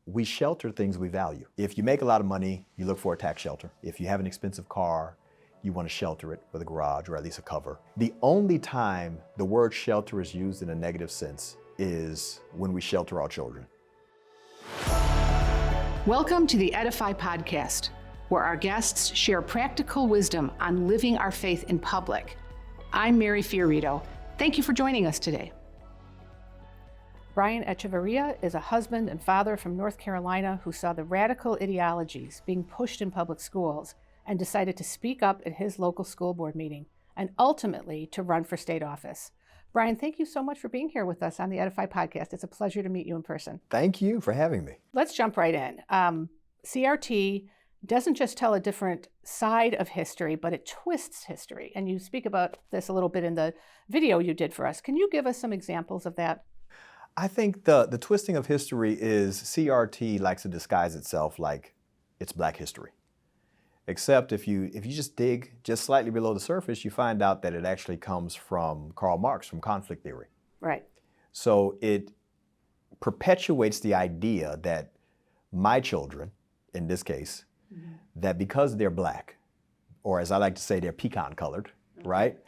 we shelter things we value. If you make a lot of money, you look for a tax shelter. If you have an expensive car, you want to shelter it with a garage or at least a cover. The only time the word shelter is used in a negative sense is when we shelter our children. Welcome to the EDIFY podcast, where our guests share practical wisdom on living our faith in public. I'm Mary Fiorito. Thank you for joining us today. Brian Echevarria is a husband and father from North Carolina who saw the radical ideologies being pushed in public schools and decided to speak up at his local school board meeting and ultimately to run for state office. Brian, thank you so much for being here with us on the EDIFY podcast. It's a pleasure to meet you in person. Thank you for having me. Let's jump right in. CRT doesn't just tell a different side of history, but it twists history. And you speak about this a little bit in the video you did for us. Can you give us some examples of that? I think the twisting of history is CRT likes to disguise itself like it's Black history. Except if you just dig just slightly below the surface, you find out that it actually comes from Karl Marx, from conflict theory. Right. So it perpetuates the idea that my children, in this case, that because they're Black, or as I like to say, they're pecan colored, right?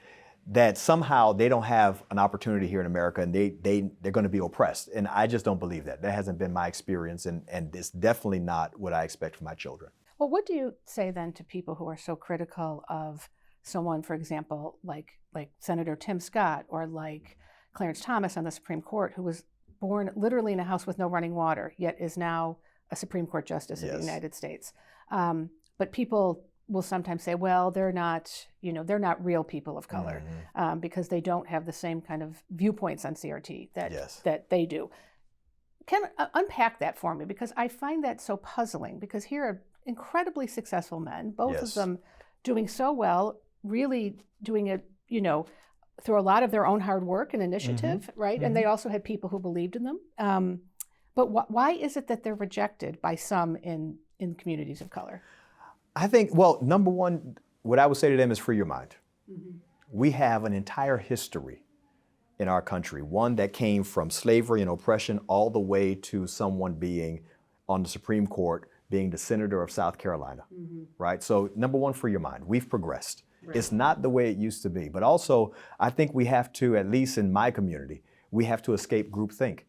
That somehow they don't have an opportunity here in America and they're going to be oppressed. And I just don't believe that. That hasn't been my experience, and it's definitely not what I expect from my children. Well, what do you say then to people who are so critical of someone, for example, like Senator Tim Scott or like Clarence Thomas on the Supreme Court, who was born literally in a house with no running water, yet is now a Supreme Court justice of the United States. But people will sometimes say, well, they're not real people of color because they don't have the same kind of viewpoints on CRT that they do. Can unpack that for me, because I find that so puzzling, because here are incredibly successful men, both of them doing so well, really doing it, through a lot of their own hard work and initiative, right? And they also had people who believed in them. But why is it that they're rejected by some in communities of color? I think, well, number one, what I would say to them is free your mind. We have an entire history in our country, one that came from slavery and oppression all the way to someone being on the Supreme Court, being the senator of South Carolina, right? So number one, free your mind. We've progressed. Right. It's not the way it used to be. But also, I think we have to, at least in my community, we have to escape groupthink.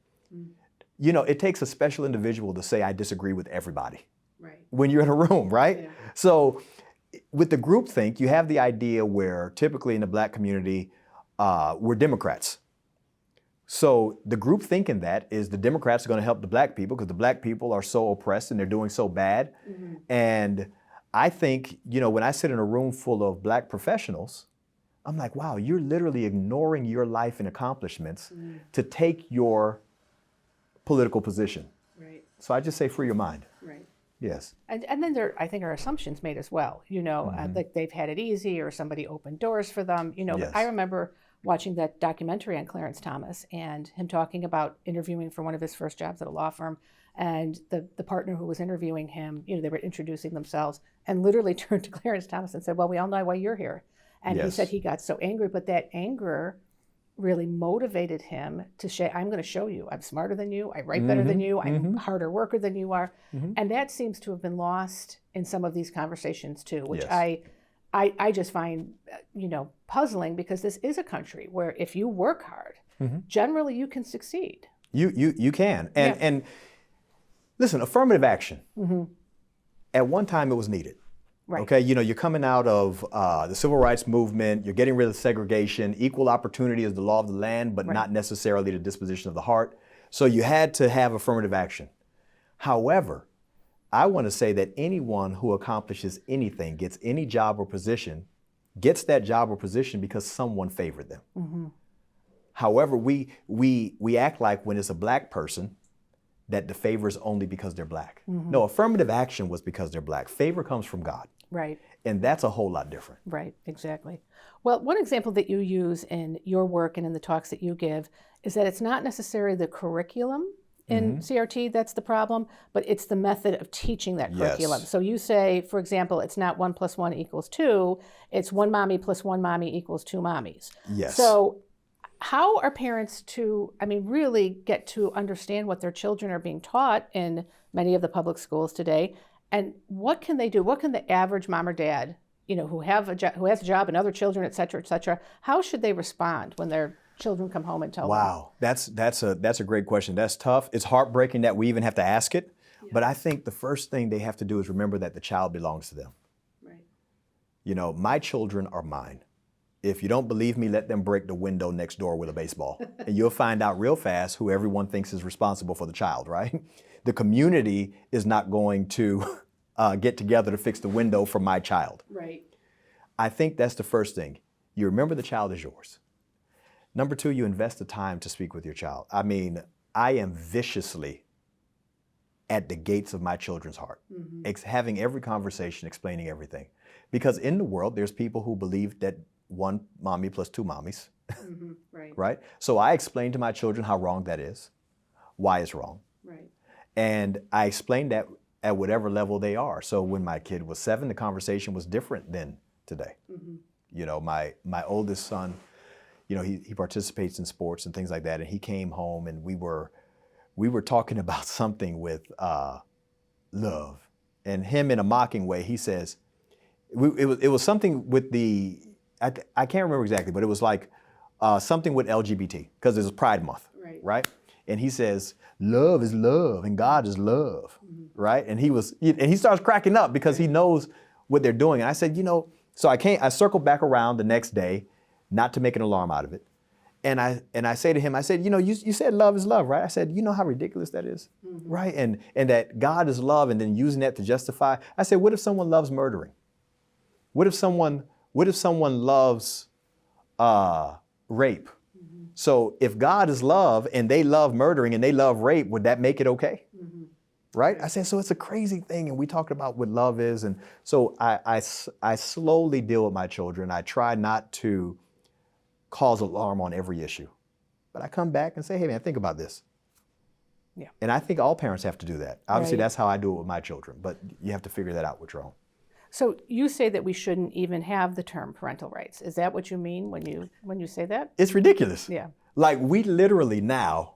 It takes a special individual to say, I disagree with everybody. Right. When you're in a room, right? Yeah. So with the groupthink, you have the idea where typically in the Black community, we're Democrats. So the groupthink in that is the Democrats are going to help the Black people because the Black people are so oppressed and they're doing so bad. And I think, when I sit in a room full of Black professionals, I'm like, wow, you're literally ignoring your life and accomplishments to take your political position. Right. So I just say free your mind. Right. Yes. And then there, I think, are assumptions made as well. Like they've had it easy or somebody opened doors for them. I remember watching that documentary on Clarence Thomas and him talking about interviewing for one of his first jobs at a law firm. And the partner who was interviewing him, they were introducing themselves and literally turned to Clarence Thomas and said, well, we all know why you're here. And he said he got so angry, but that anger really motivated him to say, I'm going to show you. I'm smarter than you. I write better than you. I'm a harder worker than you are. And that seems to have been lost in some of these conversations too, which I just find, puzzling, because this is a country where if you work hard, generally you can succeed. You can. And listen, affirmative action. At one time it was needed. Right. Okay, you're coming out of the civil rights movement, you're getting rid of segregation, equal opportunity is the law of the land, but not necessarily the disposition of the heart. So you had to have affirmative action. However, I want to say that anyone who accomplishes anything, gets any job or position, gets that job or position because someone favored them. However, we act like when it's a Black person, that the favor is only because they're Black. No, affirmative action was because they're Black. Favor comes from God. Right. And that's a whole lot different. Right, exactly. Well, one example that you use in your work and in the talks that you give is that it's not necessarily the curriculum in CRT that's the problem, but it's the method of teaching that curriculum. So you say, for example, it's not 1 + 1 = 2, it's 1 mommy + 1 mommy = 2 mommies. Yes. So how are parents to, really get to understand what their children are being taught in many of the public schools today. And what can they do? What can the average mom or dad, who has a job and other children, et cetera, how should they respond when their children come home and tell them? Wow, that's a great question. That's tough. It's heartbreaking that we even have to ask it. Yeah. But I think the first thing they have to do is remember that the child belongs to them. Right. My children are mine. If you don't believe me, let them break the window next door with a baseball. And you'll find out real fast who everyone thinks is responsible for the child, right? The community is not going to get together to fix the window for my child. Right. I think that's the first thing. You remember the child is yours. Number two, you invest the time to speak with your child. I mean, I am viciously at the gates of my children's heart, having every conversation, explaining everything. Because in the world, there's people who believe that one mommy plus two mommies, right? So I explain to my children how wrong that is, why it's wrong. Right. And I explain that at whatever level they are. So when my kid was 7, the conversation was different than today. My oldest son, he participates in sports and things like that. And he came home and we were talking about something with love. And him in a mocking way, he says, it was something with I can't remember exactly, but it was like something with LGBT, because it's Pride Month, right? And he says, love is love and God is love, right? And he starts cracking up because he knows what they're doing. And I said, so I circled back around the next day, not to make an alarm out of it. And I say to him, I said, you said love is love, right? I said, you know how ridiculous that is, right? And that God is love, and then using that to justify. I said, what if someone loves murdering? What if someone loves rape? So if God is love and they love murdering and they love rape, would that make it okay? Right? I said, so it's a crazy thing. And we talked about what love is. And so I slowly deal with my children. I try not to cause alarm on every issue. But I come back and say, hey, man, think about this. Yeah. And I think all parents have to do that. Obviously, that's how I do it with my children. But you have to figure that out with your own. So you say that we shouldn't even have the term parental rights. Is that what you mean when you say that? It's ridiculous. Yeah. Like, we literally now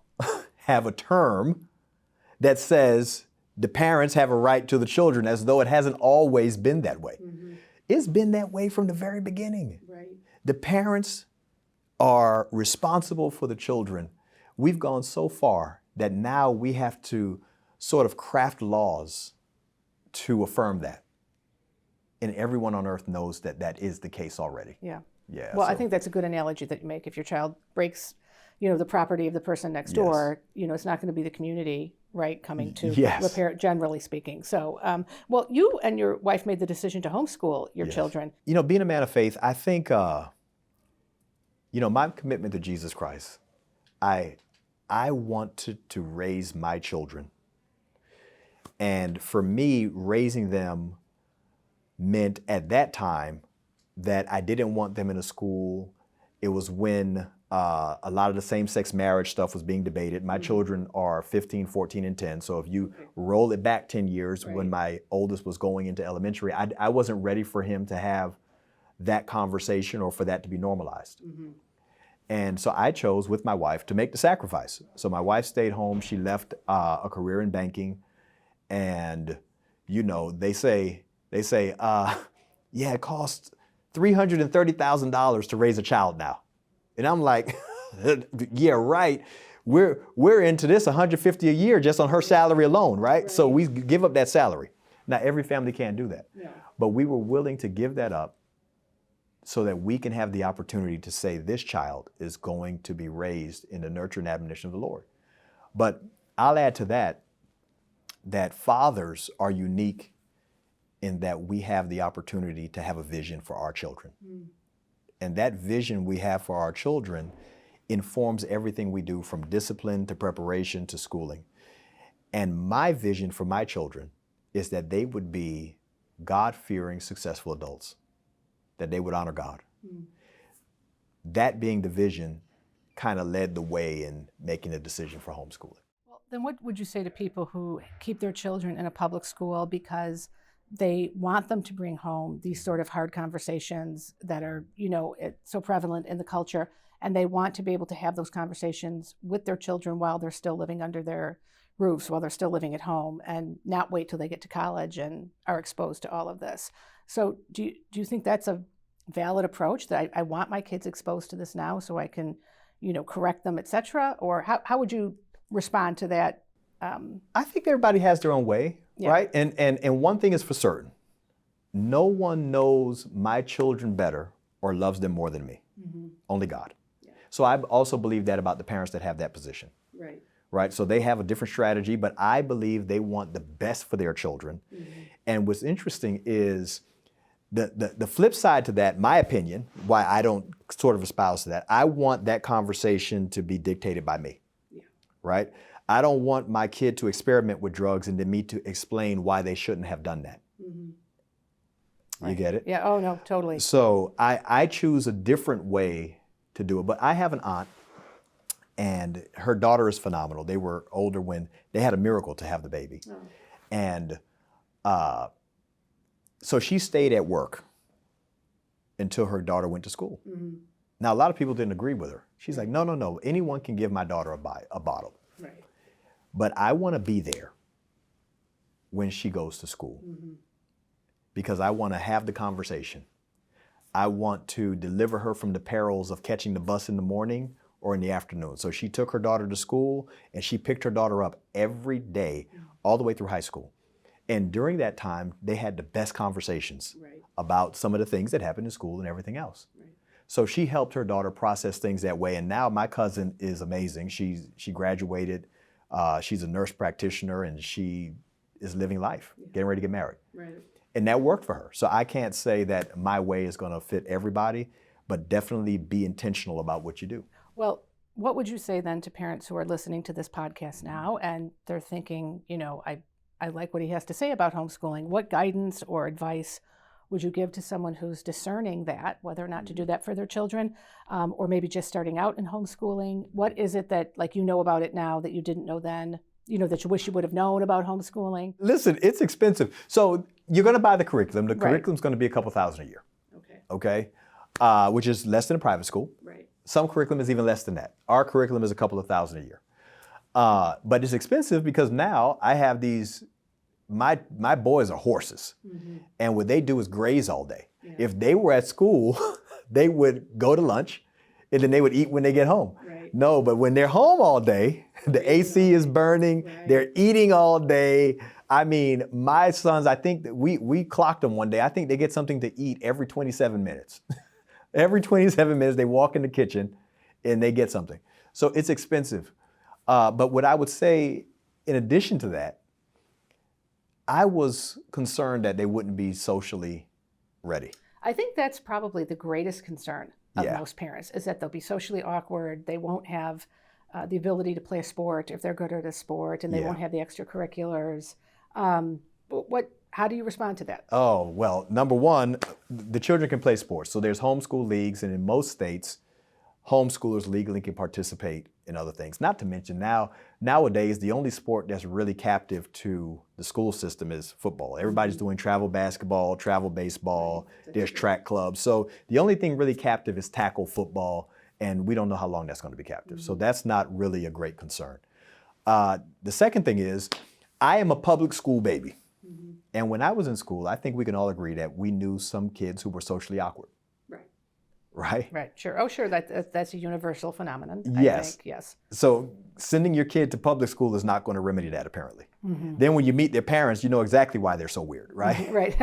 have a term that says the parents have a right to the children, as though it hasn't always been that way. It's been that way from the very beginning. Right. The parents are responsible for the children. We've gone so far that now we have to sort of craft laws to affirm that. And everyone on earth knows that that is the case already. Yeah. Yeah. Well, I think that's a good analogy that you make. If your child breaks, the property of the person next door, it's not going to be the community, right, coming to repair it, generally speaking. So, well, you and your wife made the decision to homeschool your children. Being a man of faith, I think, my commitment to Jesus Christ, I want to raise my children. And for me, raising them meant at that time that I didn't want them in a school. It was when a lot of the same-sex marriage stuff was being debated. My children are 15, 14, and 10. So if you roll it back 10 years, when my oldest was going into elementary, I wasn't ready for him to have that conversation or for that to be normalized. And so I chose with my wife to make the sacrifice. So my wife stayed home. She left a career in banking. And, they say, it costs $330,000 to raise a child now. And I'm like, yeah, right. We're into this $150 a year just on her salary alone, right? So we give up that salary. Now, every family can't do that. Yeah. But we were willing to give that up so that we can have the opportunity to say this child is going to be raised in the nurture and admonition of the Lord. But I'll add to that fathers are unique in that we have the opportunity to have a vision for our children. And that vision we have for our children informs everything we do, from discipline to preparation to schooling. And my vision for my children is that they would be God-fearing, successful adults, that they would honor God. That being the vision kind of led the way in making the decision for homeschooling. Well, then what would you say to people who keep their children in a public school because they want them to bring home these sort of hard conversations that are, so prevalent in the culture, and they want to be able to have those conversations with their children while they're still living under their roofs while they're still living at home and not wait till they get to college and are exposed to all of this. So do you think that's a valid approach, that I want my kids exposed to this now so I can, correct them, et cetera? Or how would you respond to that? I think everybody has their own way, right? And one thing is for certain. No one knows my children better or loves them more than me. Only God. Yeah. So I also believe that about the parents that have that position. Right? So they have a different strategy, but I believe they want the best for their children. And what's interesting is the flip side to that, my opinion, why I don't sort of espouse to that, I want that conversation to be dictated by me. Right? I don't want my kid to experiment with drugs and then me to explain why they shouldn't have done that. You get it? Yeah, oh no, totally. So I choose a different way to do it. But I have an aunt, and her daughter is phenomenal. They were older when they had a miracle to have the baby. And so she stayed at work until her daughter went to school. Now, a lot of people didn't agree with her. She's like, no, anyone can give my daughter a bottle. But I want to be there when she goes to school. Because I want to have the conversation. I want to deliver her from the perils of catching the bus in the morning or in the afternoon. So she took her daughter to school, and she picked her daughter up every day, all the way through high school. And during that time, they had the best conversations about some of the things that happened in school and everything else. So she helped her daughter process things that way. And now my cousin is amazing. She graduated. She's a nurse practitioner, and she is living life, getting ready to get married. And that worked for her. So I can't say that my way is going to fit everybody, but definitely be intentional about what you do. Well, what would you say then to parents who are listening to this podcast now and they're thinking, I like what he has to say about homeschooling. What guidance or advice would you give to someone who's discerning that, whether or not to do that for their children, or maybe just starting out in homeschooling? What is it that about it now that you didn't know then? That you wish you would have known about homeschooling? Listen, it's expensive. So you're going to buy the curriculum. The curriculum's going to be a couple $1,000 a year. Okay. Which is less than a private school. Some curriculum is even less than that. Our curriculum is a couple of $1,000 a year. But it's expensive because now I have these, my boys are horses. And what they do is graze all day. If they were at school, they would go to lunch and then they would eat when they get home. No, but when they're home all day, the AC is burning, they're eating all day. I mean, my sons, I think that we clocked them one day. I think they get something to eat every 27 minutes. Every 27 minutes, they walk in the kitchen and they get something. So it's expensive. But what I would say, in addition to that, I was concerned that they wouldn't be socially ready. I think that's probably the greatest concern of most parents, is that they'll be socially awkward. They won't have the ability to play a sport if they're good at a sport, and they won't have the extracurriculars. How do you respond to that? Oh, well, number one, the children can play sports. So there's homeschool leagues, and in most states, homeschoolers legally can participate in other things. Not to mention nowadays, the only sport that's really captive to the school system is football. Everybody's doing travel basketball, travel baseball, there's track clubs. So the only thing really captive is tackle football, and we don't know how long that's going to be captive. So that's not really a great concern. The second thing is, I am a public school baby. And when I was in school, I think we can all agree that we knew some kids who were socially awkward. Right? Right, sure. Oh, sure, that's a universal phenomenon, yes. I think, yes. So sending your kid to public school is not going to remedy that, apparently. Then when you meet their parents, you know exactly why they're so weird, right? Right.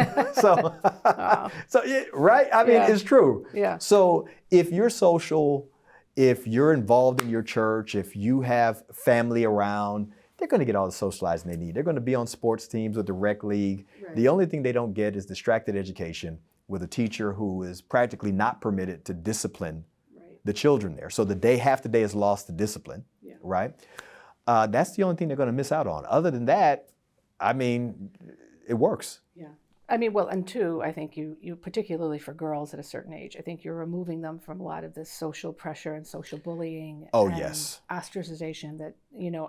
Right? I mean, it's true. Yeah. So if you're social, if you're involved in your church, if you have family around, they're going to get all the socializing they need. They're going to be on sports teams with the rec league. The only thing they don't get is distracted education with a teacher who is practically not permitted to discipline the children there. So half the day is lost to discipline, right? That's the only thing they're going to miss out on. Other than that, I mean, it works. Yeah. I mean, well, and two, I think you particularly for girls at a certain age, I think you're removing them from a lot of this social pressure and social bullying. Oh, and yes. Ostracization that,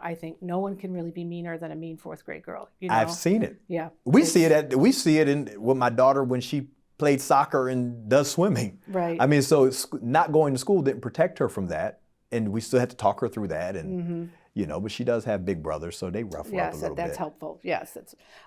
I think no one can really be meaner than a mean fourth grade girl. I've seen it. Yeah. We see it with my daughter when she played soccer and does swimming. Right. I mean, so not going to school didn't protect her from that. And we still had to talk her through that. And, but she does have big brothers, so they rough her up a Yes, little that's bit. helpful. Yes.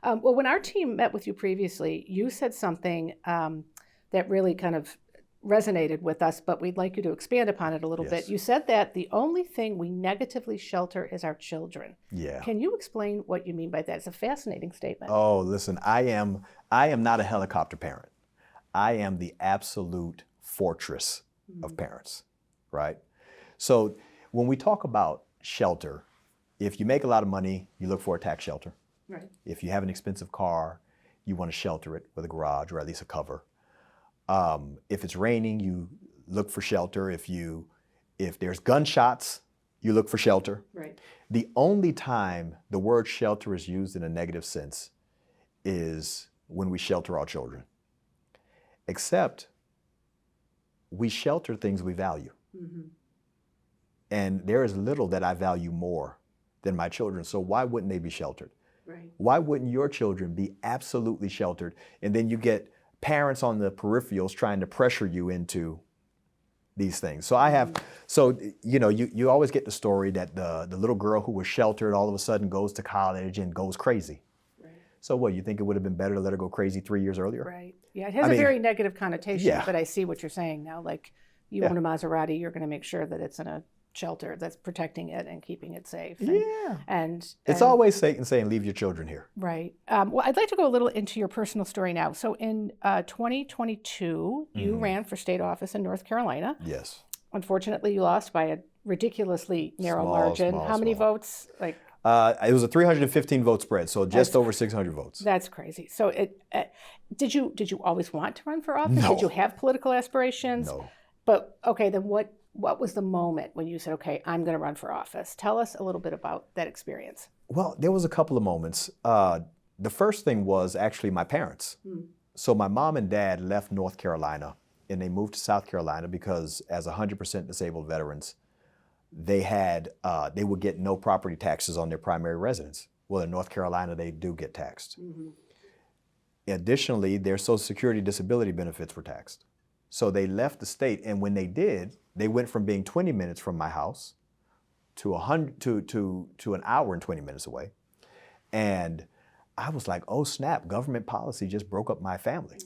Well, when our team met with you previously, you said something that really kind of resonated with us, but we'd like you to expand upon it a little bit. Yes. You said that the only thing we negatively shelter is our children. Yeah. Can you explain what you mean by that? It's a fascinating statement. Oh, listen, I am not a helicopter parent. I am the absolute fortress of parents, right? So when we talk about shelter, if you make a lot of money, you look for a tax shelter. Right. If you have an expensive car, you want to shelter it with a garage or at least a cover. If it's raining, you look for shelter. If there's gunshots, you look for shelter. Right. The only time the word shelter is used in a negative sense is when we shelter our children. Except we shelter things we value. Mm-hmm. And there is little that I value more than my children. So why wouldn't they be sheltered? Right. Why wouldn't your children be absolutely sheltered? And then you get parents on the peripherals trying to pressure you into these things. So you always get the story that the little girl who was sheltered all of a sudden goes to college and goes crazy. Right. So what, you think it would have been better to let her go crazy 3 years earlier? Right. Yeah, it has a very negative connotation, yeah. but I see what you're saying now. Like, you own a Maserati, you're going to make sure that it's in a shelter that's protecting it and keeping it safe. And it's always Satan saying, leave your children here. Right. Well, I'd like to go a little into your personal story now. So in 2022, you ran for state office in North Carolina. Yes. Unfortunately, you lost by a ridiculously narrow margin. How many votes? Like, it was a 315 vote spread, so just over 600 votes. That's crazy. So did you always want to run for office? No. Did you have political aspirations? No. But okay, then what was the moment when you said, okay, I'm going to run for office? Tell us a little bit about that experience. Well, there was a couple of moments. The first thing was actually my parents. So my mom and dad left North Carolina and they moved to South Carolina because as 100% disabled veterans, they would get no property taxes on their primary residence. Well, in North Carolina, they do get taxed. Additionally, their Social Security disability benefits were taxed. So they left the state, and when they did, they went from being 20 minutes from my house to an hour and 20 minutes away. And I was like, oh snap, government policy just broke up my family.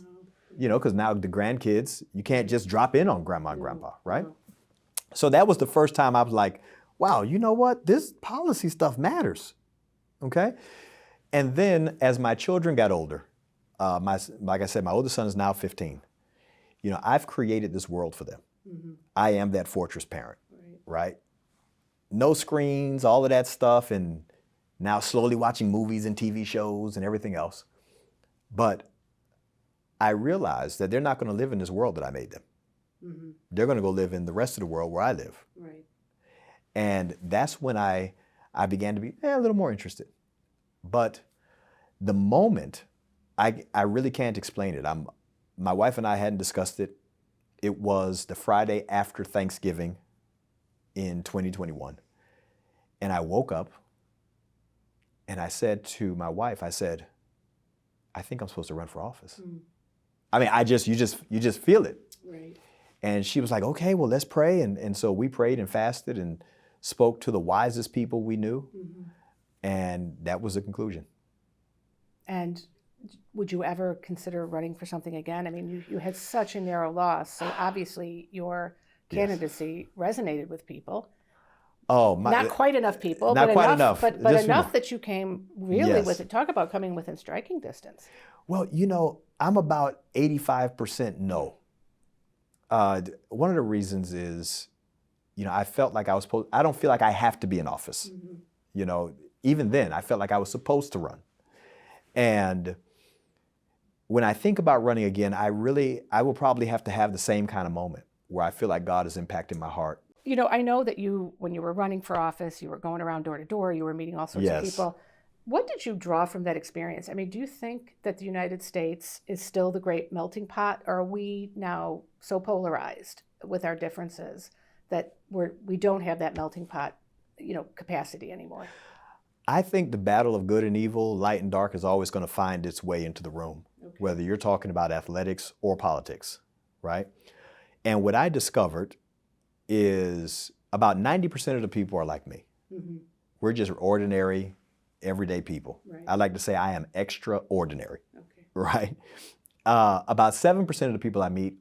Because now the grandkids, you can't just drop in on grandma and grandpa, right? So that was the first time I was like, wow, you know what? This policy stuff matters, okay? And then as my children got older, like I said, my oldest son is now 15. I've created this world for them. I am that fortress parent, right? No screens, all of that stuff, and now slowly watching movies and TV shows and everything else. But I realized that they're not going to live in this world that I made them. They're going to go live in the rest of the world where I live. Right. And that's when I began to be a little more interested. But the moment, I really can't explain it. My wife and I hadn't discussed it. It was the Friday after Thanksgiving in 2021. And I woke up and I said to my wife, I think I'm supposed to run for office. I mean, you just feel it. Right. And she was like, okay, well, let's pray. And so we prayed and fasted and spoke to the wisest people we knew. And that was the conclusion. And would you ever consider running for something again? I mean, you had such a narrow loss, so obviously your candidacy resonated with people. Oh, not quite enough people, not but quite enough. But enough that you came really Yes. with it. Talk about coming within striking distance. Well, I'm about 85% no. One of the reasons is, I felt like I don't feel like I have to be in office. Even then, I felt like I was supposed to run. And when I think about running again, I will probably have to have the same kind of moment where I feel like God is impacting my heart. I know that when you were running for office, you were going around door to door, you were meeting all sorts of people. What did you draw from that experience? I mean, do you think that the United States is still the great melting pot, or are we now so polarized with our differences that we don't have that melting pot, capacity anymore? I think the battle of good and evil, light and dark, is always going to find its way into the room, whether you're talking about athletics or politics, right? And what I discovered is about 90% of the people are like me. We're just ordinary, everyday people. Right. I like to say I am extraordinary, Okay. right? About 7% of the people I meet,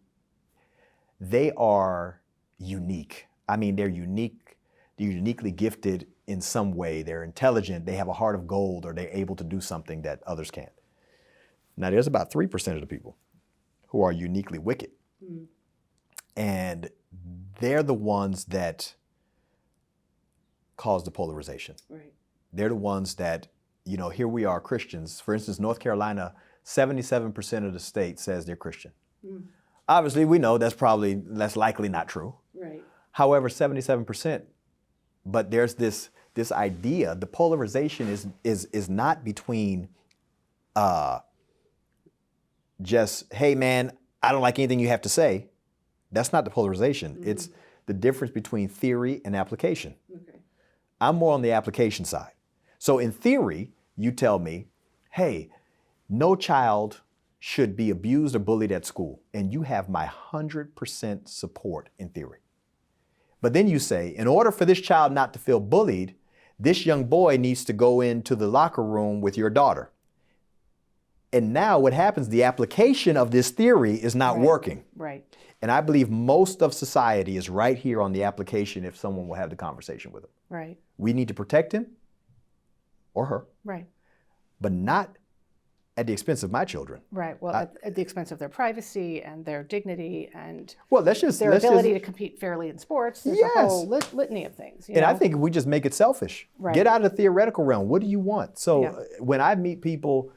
they are unique. I mean, they're unique. They're uniquely gifted in some way. They're intelligent. They have a heart of gold, or they're able to do something that others can't. Now, there's about 3% of the people who are uniquely wicked. Mm. And they're the ones that cause the polarization. Right. They're the ones that, you know, here we are Christians. For instance, North Carolina, 77% of the state says they're Christian. Mm. Obviously, we know that's likely not true. Right. However, 77%, but there's this idea, the polarization is not between just, hey man, I don't like anything you have to say. That's not the polarization. Mm-hmm. It's the difference between theory and application. Okay. I'm more on the application side. So in theory, you tell me, hey, no child should be abused or bullied at school, and you have my 100% support in theory. But then you say, in order for this child not to feel bullied, this young boy needs to go into the locker room with your daughter. And now what happens, the application of this theory is not working. Right. And I believe most of society is right here on the application if someone will have the conversation with him. Right. We need to protect him or her. Right. But not at the expense of my children. Right. Well, at the expense of their privacy and their dignity and their ability to compete fairly in sports. There's a whole litany of things. You know? I think if we just make it selfish. Right. Get out of the theoretical realm. What do you want? So when I meet people,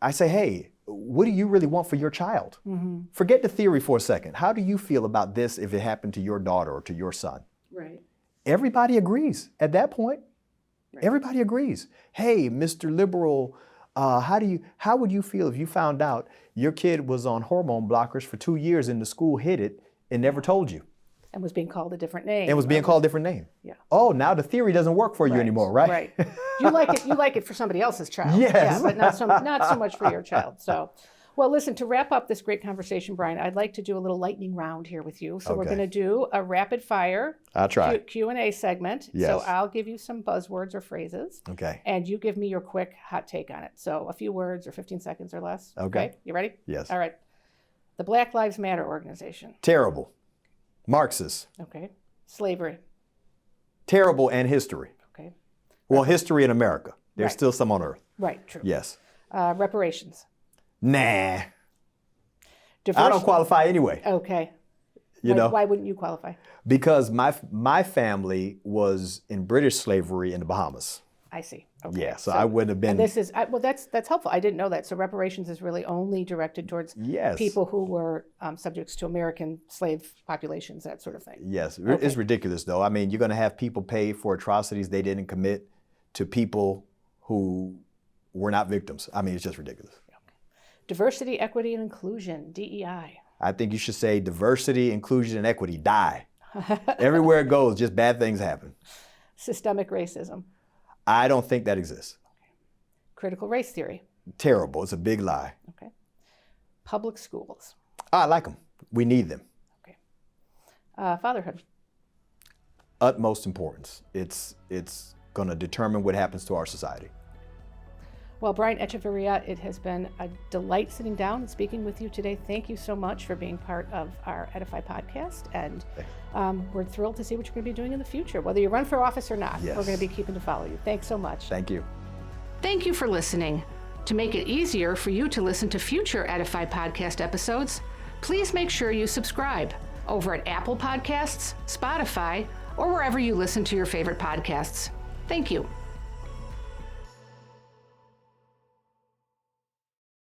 I say, hey, what do you really want for your child? Mm-hmm. Forget the theory for a second. How do you feel about this if it happened to your daughter or to your son? Right. Everybody agrees at that point. Right. Everybody agrees. Hey, Mr. Liberal, how would you feel if you found out your kid was on hormone blockers for 2 years and the school hid it and never told you? And was being called a different name. And was being called a different name. Yeah. Oh, now the theory doesn't work for you anymore, right? Right. You like it for somebody else's child. Yes. Yeah, but not so much for your child. So, well, listen, to wrap up this great conversation, Brian, I'd like to do a little lightning round here with you. So we're going to do a rapid fire Q&A segment. Yes. So I'll give you some buzzwords or phrases. Okay. And you give me your quick hot take on it. So a few words or 15 seconds or less. Okay. You ready? Yes. All right. The Black Lives Matter organization. Terrible. Marxist. Okay. Slavery. Terrible, and history. Okay. Well, history in America. There's still some on Earth. Right, true. Yes. Reparations. Nah. I don't qualify anyway. Okay. Why wouldn't you qualify? Because my family was in British slavery in the Bahamas. I see. Okay. Yeah, so I wouldn't have been. And this is that's helpful. I didn't know that. So reparations is really only directed towards people who were subjects to American slave populations, that sort of thing. Yes, it's ridiculous though. I mean, you're going to have people pay for atrocities they didn't commit to people who were not victims. I mean, it's just ridiculous. Okay. Diversity, equity, and inclusion, DEI. I think you should say diversity, inclusion, and equity, die. Everywhere it goes, just bad things happen. Systemic racism. I don't think that exists. Okay. Critical race theory. Terrible. It's a big lie. Okay. Public schools. I like them. We need them. Okay. Fatherhood. Utmost importance. It's going to determine what happens to our society. Well, Brian Echevarria, it has been a delight sitting down and speaking with you today. Thank you so much for being part of our EDIFY podcast. And we're thrilled to see what you're going to be doing in the future, whether you run for office or not. Yes. We're going to be keeping to follow you. Thanks so much. Thank you. Thank you for listening. To make it easier for you to listen to future EDIFY podcast episodes, please make sure you subscribe over at Apple Podcasts, Spotify, or wherever you listen to your favorite podcasts. Thank you.